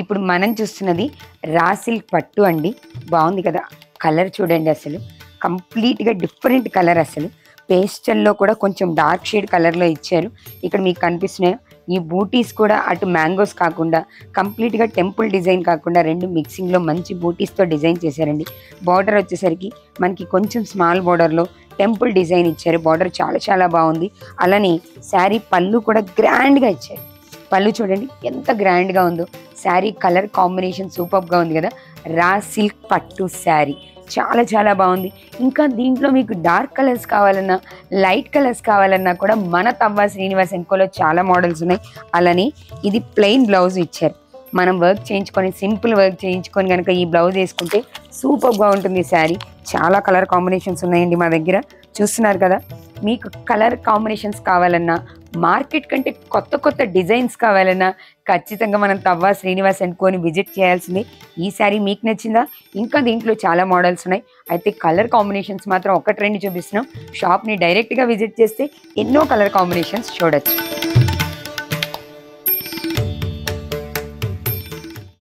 ఇప్పుడు మనం చూస్తున్నది రా సిల్క్ పట్టు అండి. బాగుంది కదా, కలర్ చూడండి, అసలు కంప్లీట్గా డిఫరెంట్ కలర్. అసలు పేస్టల్లో కూడా కొంచెం డార్క్ షేడ్ కలర్లో ఇచ్చారు. ఇక్కడ మీకు కనిపిస్తున్నాయి ఈ బూటీస్ కూడా అటు మ్యాంగోస్ కాకుండా కంప్లీట్గా టెంపుల్ డిజైన్ కాకుండా రెండు మిక్సింగ్లో మంచి బూటీస్తో డిజైన్ చేశారండి. బార్డర్ వచ్చేసరికి మనకి కొంచెం స్మాల్ బార్డర్లో టెంపుల్ డిజైన్ ఇచ్చారు. బార్డర్ చాలా చాలా బాగుంది. అలానే శారీ పళ్ళు కూడా గ్రాండ్గా ఇచ్చారు. పళ్ళు చూడండి ఎంత గ్రాండ్గా ఉందో. శారీ కలర్ కాంబినేషన్ సూపర్గా ఉంది కదా. రా సిల్క్ పట్టు శారీ చాలా చాలా బాగుంది. ఇంకా దీంట్లో మీకు డార్క్ కలర్స్ కావాలన్నా లైట్ కలర్స్ కావాలన్నా కూడా మన తవ్వ శ్రీనివాస్ ఎన్కోలో చాలా మోడల్స్ ఉన్నాయి. అలానే ఇది ప్లెయిన్ బ్లౌజ్ ఇచ్చారు. మనం వర్క్ చేయించుకొని సింపుల్ వర్క్ చేయించుకొని కనుక ఈ బ్లౌజ్ వేసుకుంటే సూపర్గా ఉంటుంది శారీ. చాలా కలర్ కాంబినేషన్స్ ఉన్నాయండి మా దగ్గర, చూస్తున్నారు కదా. మీకు కలర్ కాంబినేషన్స్ కావాలన్నా మార్కెట్ కంటే కొత్త కొత్త డిజైన్స్ కావాలన్నా ఖచ్చితంగా మనం తవ్వ శ్రీనివాస్ ఎన్కోని విజిట్ చేయాల్సిందే. ఈ శారీ మీకు నచ్చిందా? ఇంకా దీంట్లో చాలా మోడల్స్ ఉన్నాయి. అయితే కలర్ కాంబినేషన్స్ మాత్రం ఒక ట్రెండ్ చూపిస్తున్నాం. షాప్ని డైరెక్ట్గా విజిట్ చేస్తే ఎన్నో కలర్ కాంబినేషన్స్ చూడొచ్చు.